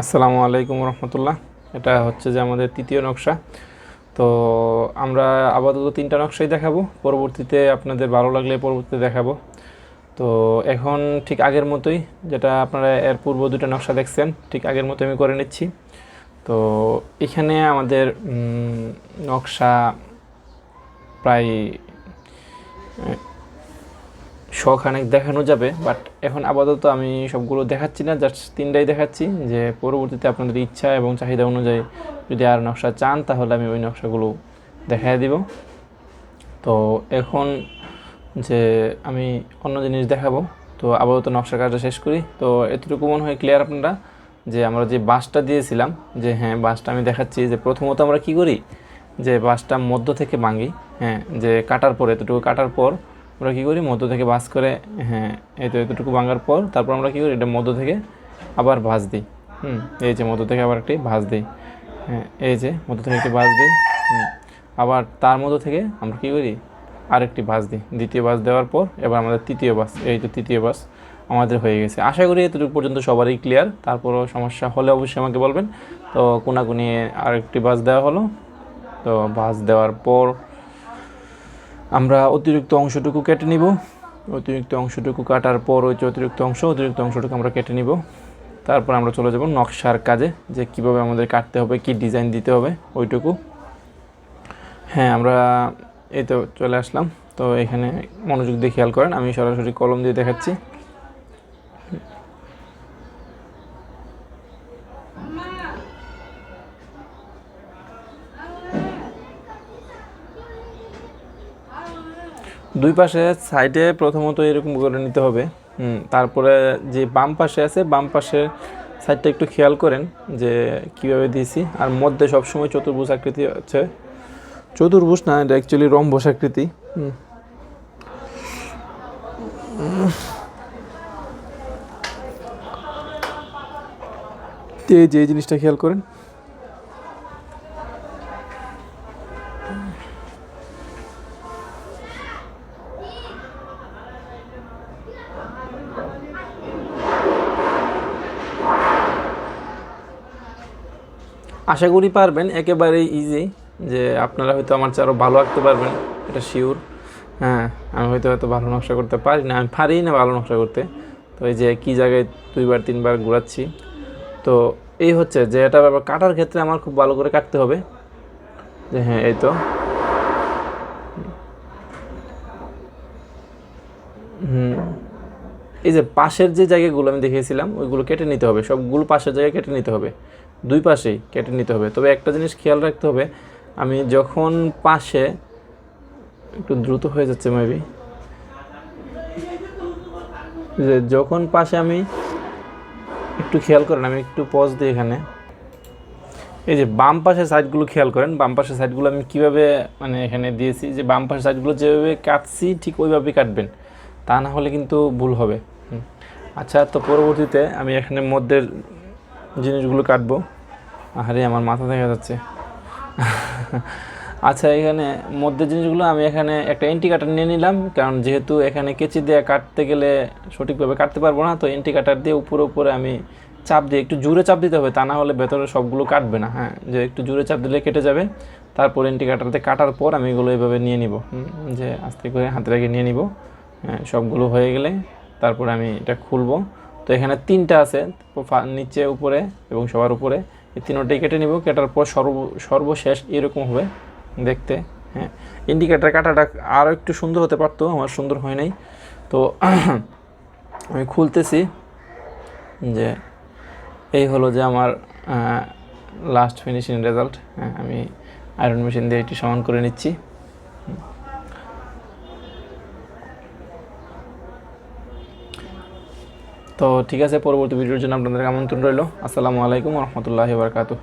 আসসালামু আলাইকুম রহমতুল্লাহ। এটা হচ্ছে যে আমাদের তৃতীয় নকশা। তো আমরা আপাতত তিনটা নকশাই দেখাবো, পরবর্তীতে আপনাদের ভালো লাগলে পরবর্তীতে দেখাবো। তো এখন ঠিক আগের মতোই, যেটা আপনারা এর পূর্ব দুটো নকশা দেখছেন, ঠিক আগের মতো আমি করে নিচ্ছি। তো এখানে আমাদের নকশা প্রায় শখানেক দেখানো যাবে, বাট এখন আপাতত আমি সবগুলো দেখাচ্ছি না, জাস্ট তিনটাই দেখাচ্ছি। যে পরবর্তীতে আপনাদের ইচ্ছা এবং চাহিদা অনুযায়ী যদি আর নকশা চান তাহলে আমি ওই নকশাগুলো দেখাই দিব। তো এখন যে আমি অন্য জিনিস দেখাবো, তো আপাতত নকশা কাজটা শেষ করি। তো এতটুকু মনে হয় ক্লিয়ার আপনারা, যে আমরা যে বাঁশটা দিয়েছিলাম, যে হ্যাঁ বাঁশটা আমি দেখাচ্ছি। যে প্রথমত আমরা কি করি, যে বাঁশটা মধ্য থেকে ভাঙি। হ্যাঁ, যে কাটার পর, এতটুকু কাটার পর আমরা কী করি, মধ্য থেকে ভাঁজ করে, হ্যাঁ এই তো এতটুকু ভাঙার পর তারপর আমরা কী করি, এটা মধ্য থেকে আবার ভাঁজ দিই। এই যে মধ্য থেকে আবার একটি ভাঁজ দিই। হ্যাঁ, এই যে মধ্য থেকে একটি ভাঁজ দিই। আবার তার মধ্য থেকে আমরা কী করি, আরেকটি ভাঁজ দিই। দ্বিতীয় ভাঁজ দেওয়ার পর এবার আমাদের তৃতীয় ভাঁজ, এই তো তৃতীয় ভাঁজ আমাদের হয়ে গেছে। আশা করি এতটুকু পর্যন্ত সবারই ক্লিয়ার। তারপরও সমস্যা হলে অবশ্যই আমাকে বলবেন। তো কোনাকুনি আরেকটি ভাঁজ দেওয়া হলো। তো ভাঁজ দেওয়ার পর আমরা অতিরিক্ত অংশটুকু কেটে নিব। অতিরিক্ত অংশটুকু কাটার পর ওই যে অতিরিক্ত অংশটুকু আমরা কেটে নিব। তারপর আমরা চলে যাব নকশার কাজে, যে কিভাবে আমাদের কাটতে হবে, কি ডিজাইন দিতে হবে ওইটুকু। হ্যাঁ, আমরা এই তো চলে আসলাম। তো এখানে মনোযোগ দিয়ে খেয়াল করেন, আমি সরাসরি কলম দিয়ে দেখাচ্ছি। দুই পাশে সাইডে প্রথমত এরকম করে নিতে হবে। তারপরে যে বাম পাশে আছে, বাম পাশের সাইডটা একটু খেয়াল করেন যে কীভাবে দিয়েছি। আর মধ্যে সবসময় চতুর্ভুজ আকৃতি আছে, চতুর্ভুজ না, এটা অ্যাকচুয়ালি রম্বস আকৃতি। এই যে এই জিনিসটা খেয়াল করেন। আশা করি পারবেন, একেবারেই ইজি। যে আপনারা হয়তো আমার চেয়ে আরও ভালো আঁকতে পারবেন, এটা শিওর। হ্যাঁ, আমি হয়তো ভালো নকশা করতে পারি না, আমি পারি না ভালো নকশা করতে। তো এই যে কী জায়গায় দুইবার তিনবার ঘোরাচ্ছি। তো এই হচ্ছে যে এটা ব্যাপার, কাটার ক্ষেত্রে আমার খুব ভালো করে কাটতে হবে। যে হ্যাঁ এই তো এই যে পাশের যে জায়গাগুলো আমি দেখিয়েছিলাম ওইগুলো কেটে নিতে হবে, সবগুলো পাশের জায়গায় কেটে নিতে হবে, দুই পাশেই কেটে নিতে হবে। তবে একটা জিনিস খেয়াল রাখতে হবে, আমি যখন পাশে, একটু দ্রুত হয়ে যাচ্ছে মেবি, যে যখন পাশে আমি একটু খেয়াল করেন, আমি একটু পজ দিই এখানে। এই যে বাম পাশের সাইডগুলো খেয়াল করেন, বাম পাশের সাইডগুলো আমি কীভাবে মানে এখানে দিয়েছি, যে বাম পাশের সাইডগুলো যেভাবে কাটছি ঠিক ওইভাবেই কাটবেন, তা না হলে কিন্তু ভুল হবে। আচ্ছা, তো পরবর্তীতে আমি এখানে মধ্যের জিনিসগুলো কাটবো। আরে আমার মাথা দেখা যাচ্ছে। আচ্ছা, এখানে মধ্যের জিনিসগুলো আমি এখানে একটা এন্টি কাটার নিয়ে নিলাম, কারণ যেহেতু এখানে কেচি দিয়ে কাটতে গেলে সঠিকভাবে কাটতে পারবো না। তো এন্টি কাটার দিয়ে উপরে উপরে আমি চাপ দিয়ে, একটু জোরে চাপ দিতে হবে, তা না হলে ভেতরে সবগুলো কাটবে না। হ্যাঁ, যে একটু জোরে চাপ দিলে কেটে যাবে। তারপর এন্টি কাটারতে কাটার পর আমি এগুলো এইভাবে নিয়ে নিব, যে আস্তে করে হাতে রেখে নিয়ে নিব। হ্যাঁ, সবগুলো হয়ে গেলে তারপরে আমি এটা খুলবো। তো এখানে তিনটা আছে, নিচে উপরে এবং সবার উপরে, এই তিনটাই কেটে নিব। কাটার পর সর্বশেষ এরকম হবে দেখতে। হ্যাঁ, ইন্ডিকেটার কাটাটা আরও একটু সুন্দর হতে পারতো, আমার সুন্দর হয় নাই। তো আমি খুলতেছি, যে এই হলো যে আমার লাস্ট ফিনিশিং রেজাল্ট। হ্যাঁ, আমি আয়রন মেশিন দিয়ে এটি সমান করে নিচ্ছি। তো ঠিক আছে, পরবর্তী ভিডিওর জন্য আপনাদের আমন্ত্রণ রইল। আসসালামু আলাইকুম রহমতুল্লাহি ওয়া বারাকাতুহু।